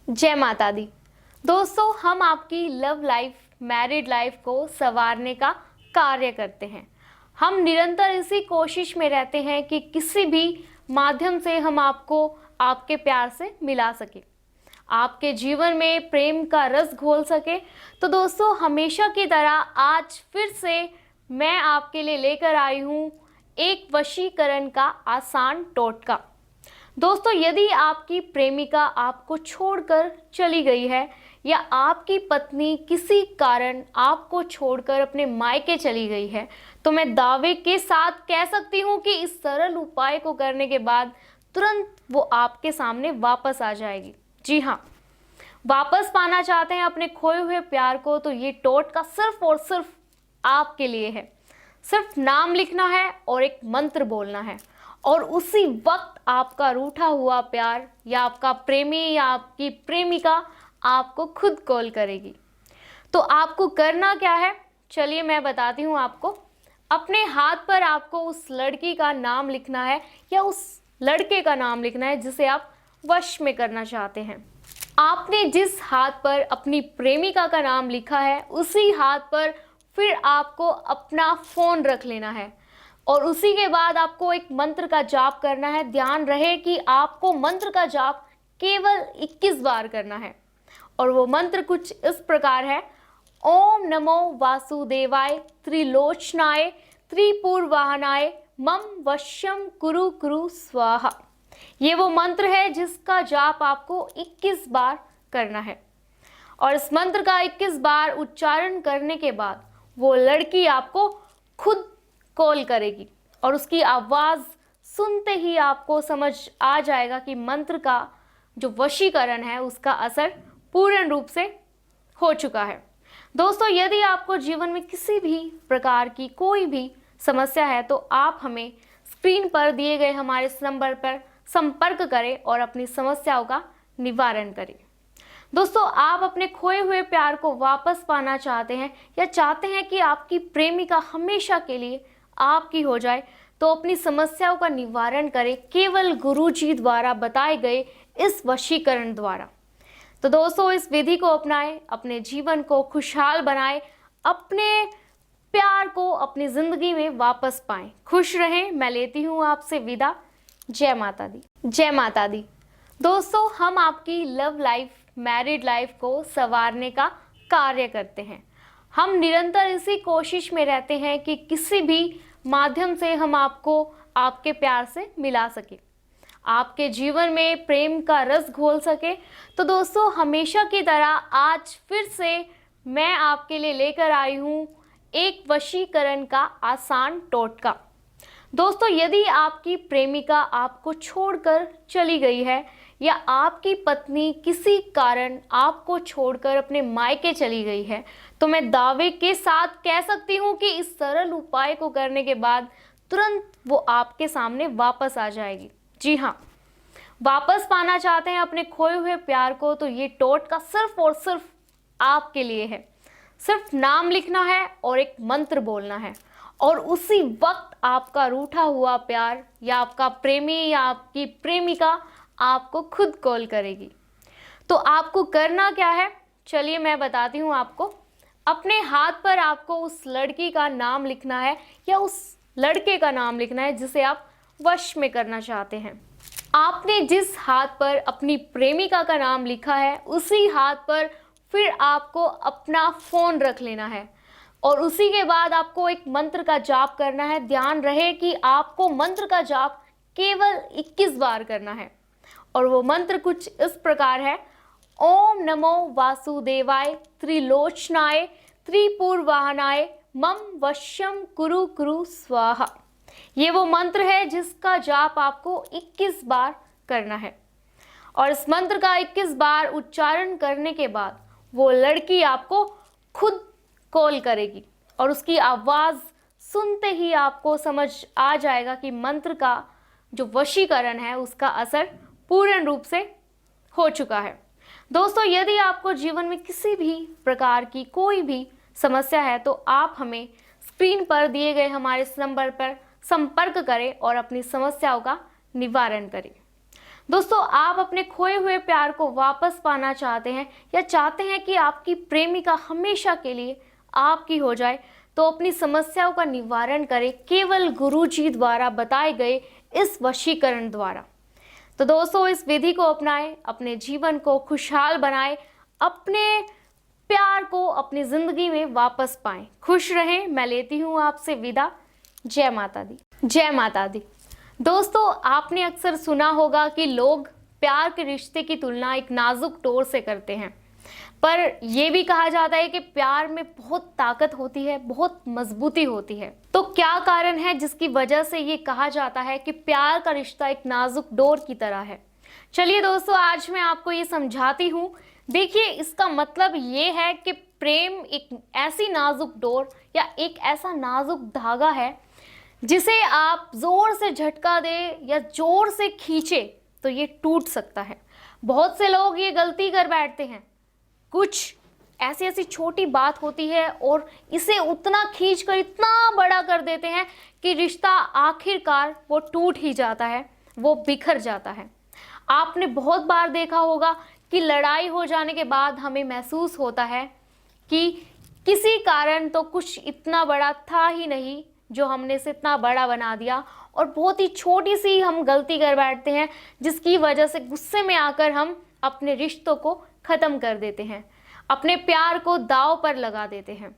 जय माता दी। दोस्तों, हम आपकी लव लाइफ, मैरिड लाइफ को संवारने का कार्य करते हैं। हम निरंतर इसी कोशिश में रहते हैं कि किसी भी माध्यम से हम आपको आपके प्यार से मिला सके, आपके जीवन में प्रेम का रस घोल सके। तो दोस्तों, हमेशा की तरह आज फिर से मैं आपके लिए लेकर आई हूँ एक वशीकरण का आसान टोटका। दोस्तों, यदि आपकी प्रेमिका आपको छोड़कर चली गई है या आपकी पत्नी किसी कारण आपको छोड़कर अपने मायके चली गई है, तो मैं दावे के साथ कह सकती हूँ कि इस सरल उपाय को करने के बाद तुरंत वो आपके सामने वापस आ जाएगी। जी हाँ, वापस पाना चाहते हैं अपने खोए हुए प्यार को, तो ये टोटका सिर्फ और सिर्फ आपके लिए है। सिर्फ नाम लिखना है और एक मंत्र बोलना है, और उसी वक्त आपका रूठा हुआ प्यार या आपका प्रेमी या आपकी प्रेमिका आपको खुद कॉल करेगी। तो आपको करना क्या है, चलिए मैं बताती हूँ आपको। अपने हाथ पर आपको उस लड़की का नाम लिखना है या उस लड़के का नाम लिखना है जिसे आप वश में करना चाहते हैं। आपने जिस हाथ पर अपनी प्रेमिका का नाम लिखा है, उसी हाथ पर फिर आपको अपना फ़ोन रख लेना है और उसी के बाद आपको एक मंत्र का जाप करना है। ध्यान रहे कि आपको मंत्र का जाप केवल 21 बार करना है, और वो मंत्र कुछ इस प्रकार है: ओम नमो वासुदेवाय त्रिलोचनाय त्रिपुरवाहनाय मम वश्यम कुरु कुरु स्वाहा। ये वो मंत्र है जिसका जाप आपको 21 बार करना है, और इस मंत्र का 21 बार उच्चारण करने के बाद वो लड़की आपको खुद कॉल करेगी, और उसकी आवाज़ सुनते ही आपको समझ आ जाएगा कि मंत्र का जो वशीकरण है उसका असर पूर्ण रूप से हो चुका है। दोस्तों, यदि आपको जीवन में किसी भी प्रकार की कोई भी समस्या है, तो आप हमें स्क्रीन पर दिए गए हमारे इस नंबर पर संपर्क करें और अपनी समस्याओं का निवारण करें। दोस्तों, आप अपने खोए हुए प्यार को वापस पाना चाहते हैं या चाहते हैं कि आपकी प्रेमिका हमेशा के लिए आपकी हो जाए, तो अपनी समस्याओं का निवारण करें केवल गुरुजी द्वारा बताए गए इस वशीकरण द्वारा। तो दोस्तों, इस विधि को अपनाएं, अपने जीवन को खुशहाल बनाएं, अपने प्यार को अपनी जिंदगी में वापस पाएं। खुश रहें। मैं लेती हूँ आपसे विदा। जय माता दी। जय माता दी। दोस्तों, हम आपकी लव लाइफ, मैरिड लाइफ को संवारने का कार्य करते हैं। हम निरंतर इसी कोशिश में रहते हैं कि किसी भी माध्यम से हम आपको आपके प्यार से मिला सके, आपके जीवन में प्रेम का रस घोल सके। तो दोस्तों, हमेशा की तरह आज फिर से मैं आपके लिए लेकर आई हूँ एक वशीकरण का आसान टोटका। दोस्तों, यदि आपकी प्रेमिका आपको छोड़कर चली गई है या आपकी पत्नी किसी कारण आपको छोड़कर अपने मायके चली गई है, तो मैं दावे के साथ कह सकती हूँ कि इस सरल उपाय को करने के बाद तुरंत वो आपके सामने वापस आ जाएगी। जी हाँ, वापस पाना चाहते हैं अपने खोए हुए प्यार को, तो ये टोटका सिर्फ और सिर्फ आपके लिए है। सिर्फ नाम लिखना है और एक मंत्र बोलना है, और उसी वक्त आपका रूठा हुआ प्यार या आपका प्रेमी या आपकी प्रेमिका आपको खुद कॉल करेगी। तो आपको करना क्या है, चलिए मैं बताती हूँ आपको। अपने हाथ पर आपको उस लड़की का नाम लिखना है या उस लड़के का नाम लिखना है जिसे आप वश में करना चाहते हैं। आपने जिस हाथ पर अपनी प्रेमिका का नाम लिखा है, उसी हाथ पर फिर आपको अपना फ़ोन रख लेना है, और उसी के बाद आपको एक मंत्र का जाप करना है। ध्यान रहे कि आपको मंत्र का जाप केवल 21 बार करना है, और वो मंत्र कुछ इस प्रकार है: ओम नमो वासुदेवाय त्रिलोचनाय त्रिपुरवाहनाय मम वश्यम कुरु कुरु स्वाहा। ये वो मंत्र है जिसका जाप आपको 21 बार करना है, और इस मंत्र का 21 बार उच्चारण करने के बाद वो लड़की आपको खुद कॉल करेगी, और उसकी आवाज़ सुनते ही आपको समझ आ जाएगा कि मंत्र का जो वशीकरण है उसका असर पूर्ण रूप से हो चुका है। दोस्तों, यदि आपको जीवन में किसी भी प्रकार की कोई भी समस्या है, तो आप हमें स्क्रीन पर दिए गए हमारे इस नंबर पर संपर्क करें और अपनी समस्याओं का निवारण करें। दोस्तों, आप अपने खोए हुए प्यार को वापस पाना चाहते हैं या चाहते हैं कि आपकी प्रेमिका हमेशा के लिए आपकी हो जाए, तो अपनी समस्याओं का निवारण करें केवल गुरुजी द्वारा बताए गए इस वशीकरण द्वारा। तो दोस्तों, इस विधि को अपनाएं, अपने जीवन को खुशहाल बनाएं, अपने प्यार को अपनी जिंदगी में वापस पाएं। खुश रहें। मैं लेती हूँ आपसे विदा। जय माता दी। जय माता दी। दोस्तों, आपने अक्सर सुना होगा कि लोग प्यार के रिश्ते की तुलना एक नाजुक डोर से करते हैं, पर यह भी कहा जाता है कि प्यार में बहुत ताकत होती है, बहुत मजबूती होती है। तो क्या कारण है जिसकी वजह से ये कहा जाता है कि प्यार का रिश्ता एक नाजुक डोर की तरह है? चलिए दोस्तों, आज मैं आपको ये समझाती हूँ। देखिए, इसका मतलब ये है कि प्रेम एक ऐसी नाजुक डोर या एक ऐसा नाजुक धागा है जिसे आप जोर से झटका दे या जोर से खींचे तो ये टूट सकता है। बहुत से लोग ये गलती कर बैठते हैं। कुछ ऐसी ऐसी छोटी बात होती है और इसे उतना खींचकर इतना बड़ा कर देते हैं कि रिश्ता आखिरकार वो टूट ही जाता है, वो बिखर जाता है। आपने बहुत बार देखा होगा कि लड़ाई हो जाने के बाद हमें महसूस होता है कि किसी कारण तो कुछ इतना बड़ा था ही नहीं जो हमने इसे इतना बड़ा बना दिया, और बहुत ही छोटी सी हम गलती कर बैठते हैं जिसकी वजह से गुस्से में आकर हम अपने रिश्तों को ख़त्म कर देते हैं, अपने प्यार को दांव पर लगा देते हैं।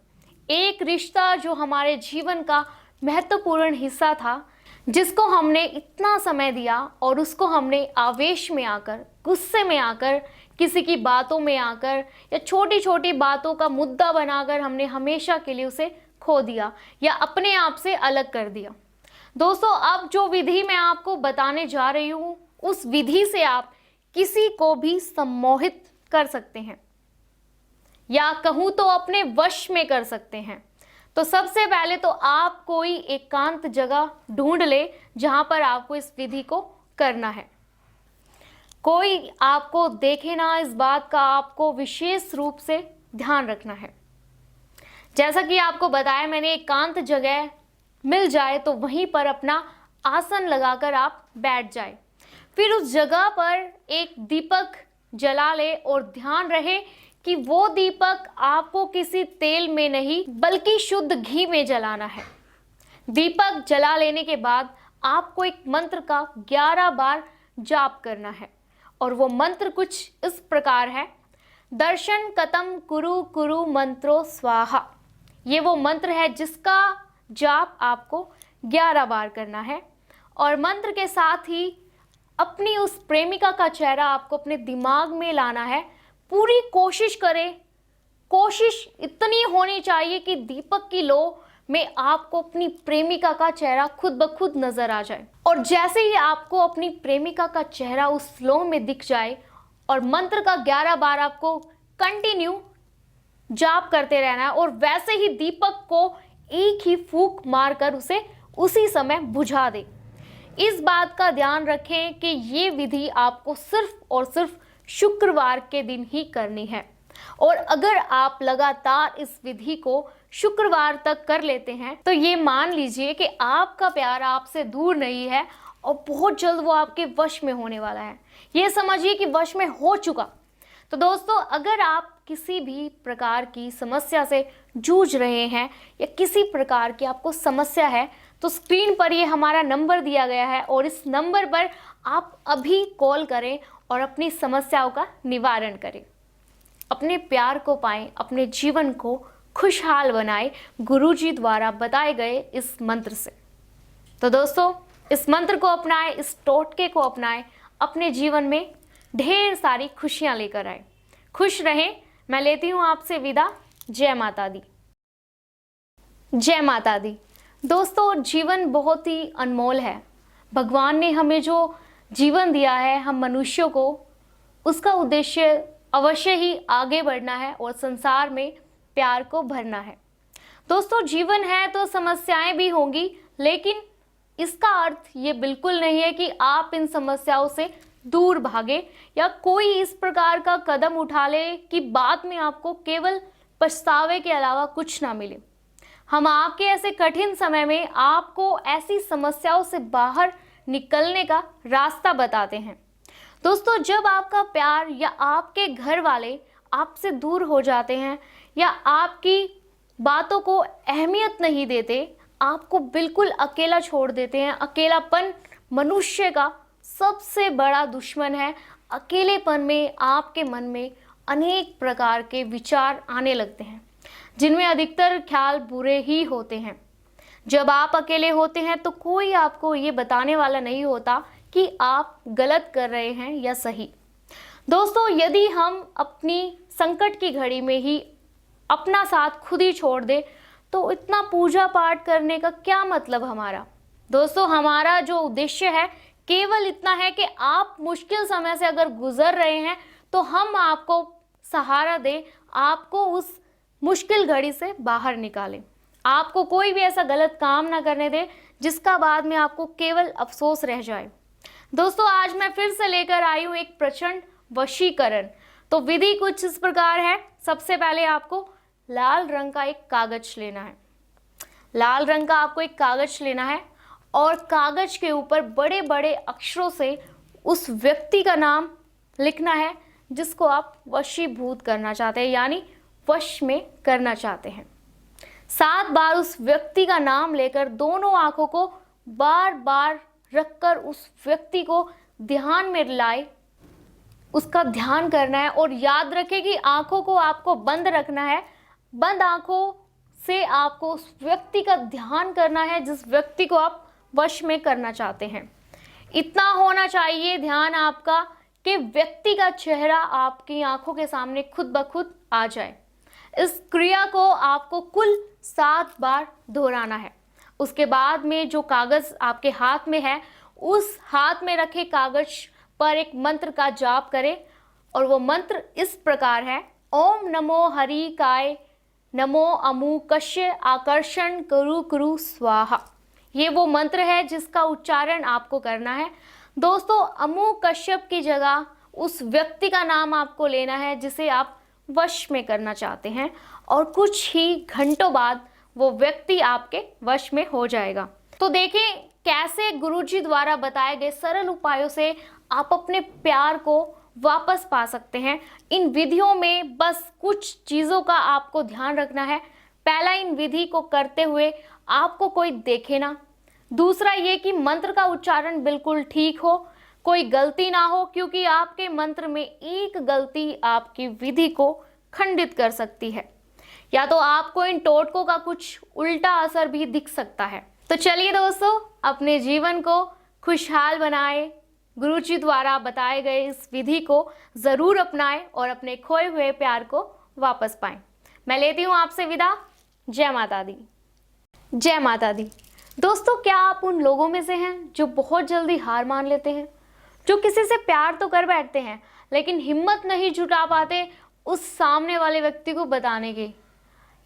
एक रिश्ता जो हमारे जीवन का महत्वपूर्ण हिस्सा था, जिसको हमने इतना समय दिया और उसको हमने आवेश में आकर, गुस्से में आकर, किसी की बातों में आकर या छोटी छोटी बातों का मुद्दा बनाकर हमने हमेशा के लिए उसे खो दिया या अपने आप से अलग कर दिया। दोस्तों, अब जो विधि मैं आपको बताने जा रही हूँ, उस विधि से आप किसी को भी सम्मोहित कर सकते हैं या कहूँ तो अपने वश में कर सकते हैं। तो सबसे पहले तो आप कोई एकांत जगह ढूंढ ले जहां पर आपको इस विधि को करना है। कोई आपको देखे ना, इस बात का आपको विशेष रूप से ध्यान रखना है। जैसा कि आपको बताया मैंने, एकांत जगह मिल जाए तो वहीं पर अपना आसन लगाकर आप बैठ जाए। फिर उस जगह पर एक दीपक जला ले और ध्यान रहे कि वो दीपक आपको किसी तेल में नहीं बल्कि शुद्ध घी में जलाना है। दीपक जला लेने के बाद आपको एक मंत्र का 11 बार जाप करना है, और वो मंत्र कुछ इस प्रकार है। दर्शन कतम कुरु कुरु मंत्रो स्वाहा। ये वो मंत्र है जिसका जाप आपको 11 बार करना है, और मंत्र के साथ ही अपनी उस प्रेमिका का चेहरा आपको अपने दिमाग में लाना है। पूरी कोशिश करें, कोशिश इतनी होनी चाहिए कि दीपक की लो में आपको अपनी प्रेमिका का चेहरा खुद ब खुद नजर आ जाए। और जैसे ही आपको अपनी प्रेमिका का चेहरा उस लो में दिख जाए और मंत्र का 11 बार आपको कंटिन्यू जाप करते रहना है, और वैसे ही दीपक को एक ही फूंक मारकर उसे उसी समय बुझा दे। इस बात का ध्यान रखें कि ये विधि आपको सिर्फ और सिर्फ शुक्रवार के दिन ही करनी है, और अगर आप लगातार इस विधि को शुक्रवार तक कर लेते हैं तो ये मान लीजिए कि आपका प्यार आपसे दूर नहीं है और बहुत जल्द वो आपके वश में होने वाला है। ये समझिए कि वश में हो चुका। तो दोस्तों, अगर आप किसी भी प्रकार की समस्या से जूझ रहे हैं या किसी प्रकार की आपको समस्या है, तो स्क्रीन पर ये हमारा नंबर दिया गया है, और इस नंबर पर आप अभी कॉल करें और अपनी समस्याओं का निवारण करें। अपने प्यार को पाएं, अपने जीवन को खुशहाल बनाएं गुरुजी द्वारा बताए गए इस मंत्र से। तो दोस्तों, इस मंत्र को अपनाएं, इस टोटके को अपनाएं, अपने जीवन में ढेर सारी खुशियां लेकर आए। खुश रहें। मैं लेती हूं आपसे विदा। जय माता दी। जय माता दी। दोस्तों, जीवन बहुत ही अनमोल है। भगवान ने हमें जो जीवन दिया है, हम मनुष्यों को, उसका उद्देश्य अवश्य ही आगे बढ़ना है और संसार में प्यार को भरना है। दोस्तों, जीवन है तो समस्याएं भी होंगी, लेकिन इसका अर्थ ये बिल्कुल नहीं है कि आप इन समस्याओं से दूर भागे या कोई इस प्रकार का कदम उठा ले कि बाद में आपको केवल पछतावे के अलावा कुछ ना मिले। हम आपके ऐसे कठिन समय में आपको ऐसी समस्याओं से बाहर निकलने का रास्ता बताते हैं। दोस्तों, जब आपका प्यार या आपके घर वाले आपसे दूर हो जाते हैं या आपकी बातों को अहमियत नहीं देते, आपको बिल्कुल अकेला छोड़ देते हैं। अकेलापन मनुष्य का सबसे बड़ा दुश्मन है। अकेलेपन में आपके मन में अनेक प्रकार के विचार आने लगते हैं, जिनमें अधिकतर ख्याल बुरे ही होते हैं। जब आप अकेले होते हैं तो कोई आपको ये बताने वाला नहीं होता कि आप गलत कर रहे हैं या सही। दोस्तों, यदि हम अपनी संकट की घड़ी में ही अपना साथ खुद ही छोड़ दे तो इतना पूजा पाठ करने का क्या मतलब हमारा। दोस्तों, हमारा जो उद्देश्य है केवल इतना है कि आप मुश्किल समय से अगर गुजर रहे हैं तो हम आपको सहारा दें, आपको उस मुश्किल घड़ी से बाहर निकालें, आपको कोई भी ऐसा गलत काम ना करने दें जिसका बाद में आपको केवल अफसोस रह जाए। दोस्तों, आज मैं फिर से लेकर आई हूँ एक प्रचंड वशीकरण। तो विधि कुछ इस प्रकार है। सबसे पहले आपको लाल रंग का एक कागज लेना है। लाल रंग का आपको एक कागज लेना है और कागज के ऊपर बड़े बड़े अक्षरों से उस व्यक्ति का नाम लिखना है जिसको आप वशीभूत करना चाहते हैं, यानी वश में करना चाहते हैं। 7 बार उस व्यक्ति का नाम लेकर दोनों आंखों को बार बार रखकर उस व्यक्ति को ध्यान में लाए, उसका ध्यान करना है। और याद रखें कि आंखों को आपको बंद रखना है। बंद आंखों से आपको उस व्यक्ति का ध्यान करना है जिस व्यक्ति को आप वश में करना चाहते हैं। इतना होना चाहिए ध्यान आपका कि व्यक्ति का चेहरा आपकी आंखों के सामने खुद ब खुद आ जाए। इस क्रिया को आपको कुल 7 बार दोहराना है। उसके बाद में जो कागज आपके हाथ में है, उस हाथ में रखे कागज पर एक मंत्र का जाप करें और वो मंत्र इस प्रकार है। ओम नमो हरि काय नमो अमुकस्य आकर्षण कुरु कुरु स्वाहा। ये वो मंत्र है जिसका उच्चारण आपको करना है। दोस्तों, अमुक कश्यप की जगह उस व्यक्ति का नाम आपको लेना है जिसे आप वश में करना चाहते हैं और कुछ ही घंटों बाद वो व्यक्ति आपके वश में हो जाएगा। तो देखें कैसे गुरुजी द्वारा बताए गए सरल उपायों से आप अपने प्यार को वापस पा सकते हैं। इन विधियों में बस कुछ चीज़ों का आपको ध्यान रखना है। पहला, इन विधि को करते हुए आपको कोई देखे ना। दूसरा ये कि मंत्र का उच्चारण बिल्कुल ठीक हो, कोई गलती ना हो, क्योंकि आपके मंत्र में एक गलती आपकी विधि को खंडित कर सकती है, या तो आपको इन टोटकों का कुछ उल्टा असर भी दिख सकता है। तो चलिए दोस्तों, अपने जीवन को खुशहाल बनाएं। गुरुजी द्वारा बताए गए इस विधि को ज़रूर अपनाएं और अपने खोए हुए प्यार को वापस पाएं। मैं लेती हूँ आपसे विदा। जय माता दी। जय माता दी। दोस्तों, क्या आप उन लोगों में से हैं जो बहुत जल्दी हार मान लेते हैं, जो किसी से प्यार तो कर बैठते हैं लेकिन हिम्मत नहीं जुटा पाते उस सामने वाले व्यक्ति को बताने की?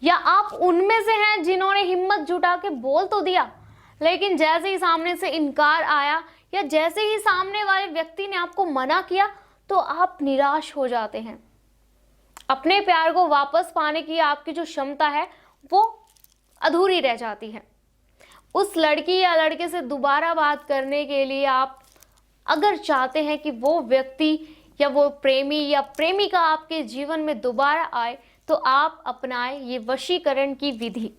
या आप उनमें से हैं जिन्होंने हिम्मत जुटा के बोल तो दिया लेकिन जैसे ही सामने से इनकार आया या जैसे ही सामने वाले व्यक्ति ने आपको मना किया तो आप निराश हो जाते हैं? अपने प्यार को वापस पाने की आपकी जो क्षमता है वो अधूरी रह जाती है। उस लड़की या लड़के से दोबारा बात करने के लिए आप अगर चाहते हैं कि वो व्यक्ति या वो प्रेमी या प्रेमिका आपके जीवन में दोबारा आए तो आप अपनाएं ये वशीकरण की विधि।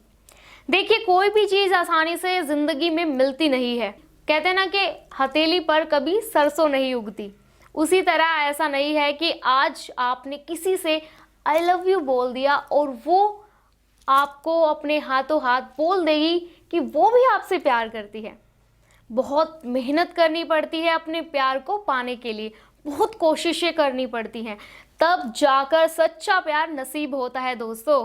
देखिए, कोई भी चीज़ आसानी से ज़िंदगी में मिलती नहीं है। कहते हैं ना कि हथेली पर कभी सरसों नहीं उगती। उसी तरह ऐसा नहीं है कि आज आपने किसी से आई लव यू बोल दिया और वो आपको अपने हाथों हाथ बोल देगी कि वो भी आपसे प्यार करती है। बहुत मेहनत करनी पड़ती है अपने प्यार को पाने के लिए, बहुत कोशिशें करनी पड़ती हैं, तब जाकर सच्चा प्यार नसीब होता है दोस्तों।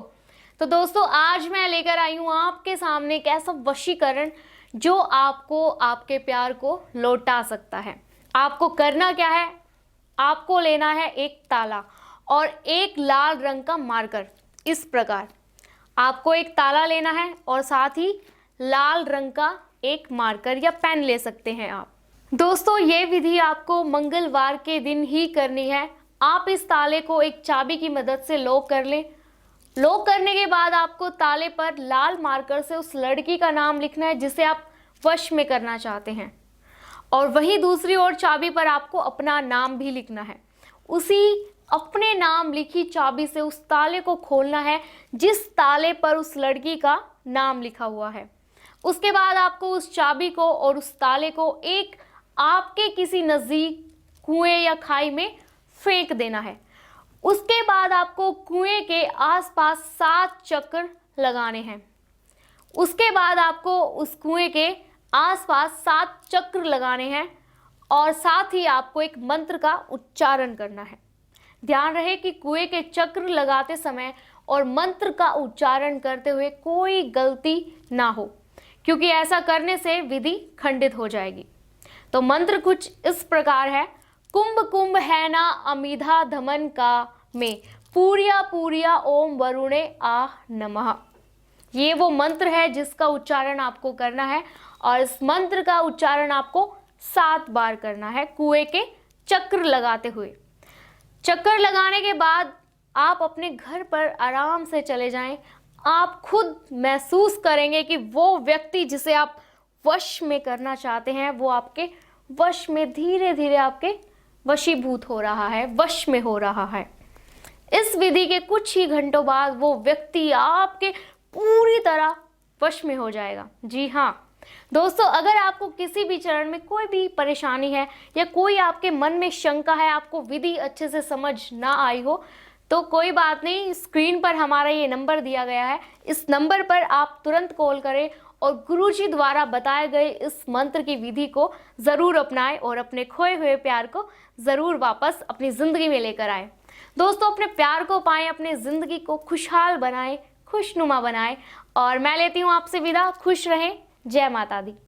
तो दोस्तों, आज मैं लेकर आई हूँ आपके सामने एक ऐसा वशीकरण जो आपको आपके प्यार को लौटा सकता है। आपको करना क्या है? आपको लेना है एक ताला और एक लाल रंग का मार्कर। इस प्रकार आपको एक ताला लेना है और साथ ही लाल रंग का एक मार्कर या पेन ले सकते हैं आप। दोस्तों, ये विधि आपको मंगलवार के दिन ही करनी है। आप इस ताले को एक चाबी की मदद से लॉक कर लें। लॉक करने के बाद आपको ताले पर लाल मार्कर से उस लड़की का नाम लिखना है जिसे आप वश में करना चाहते हैं और वहीं दूसरी ओर चाबी पर आपको अपना नाम भी लिखना है। उसी अपने नाम लिखी चाबी से उस ताले को खोलना है जिस ताले पर उस लड़की का नाम लिखा हुआ है। उसके बाद आपको उस चाबी को और उस ताले को एक आपके किसी नज़दीक कुएं या खाई में फेंक देना है। उसके बाद आपको कुएं के आसपास 7 चक्कर लगाने हैं। उसके बाद आपको उस कुएं के आसपास 7 चक्र लगाने हैं और साथ ही आपको एक मंत्र का उच्चारण करना है। ध्यान रहे कि कुएं के चक्र लगाते समय और मंत्र का उच्चारण करते हुए कोई गलती ना हो, क्योंकि ऐसा करने से विधि खंडित हो जाएगी। तो मंत्र कुछ इस प्रकार है। कुंभ कुंभ है ना अमिधा धमन का में, पूरिया पूरिया ओम वरुणे आह नमः। ये वो मंत्र है जिसका उच्चारण आपको करना है और इस मंत्र का उच्चारण आपको 7 बार करना है कुएं के चक्र लगाते हुए। चक्कर लगाने के बाद आप अपने घर पर आराम से चले जाएं। आप खुद महसूस करेंगे कि वो व्यक्ति जिसे आप वश में करना चाहते हैं वो आपके वश में धीरे धीरे आपके वशीभूत हो रहा है, वश में हो रहा है। इस विधि के कुछ ही घंटों बाद वो व्यक्ति आपके पूरी तरह वश में हो जाएगा। जी हाँ दोस्तों, अगर आपको किसी भी चरण में कोई भी परेशानी है या कोई आपके मन में शंका है, आपको विधि अच्छे से समझ ना आई हो, तो कोई बात नहीं, स्क्रीन पर हमारा ये नंबर दिया गया है। इस नंबर पर आप तुरंत कॉल करें और गुरुजी द्वारा बताए गए इस मंत्र की विधि को ज़रूर अपनाएं और अपने खोए हुए प्यार को ज़रूर वापस अपनी ज़िंदगी में लेकर आएँ। दोस्तों, अपने प्यार को पाएं, अपने ज़िंदगी को खुशहाल बनाएं, खुशनुमा बनाएं और मैं लेती हूँ आपसे विदा। खुश रहें। जय माता दी।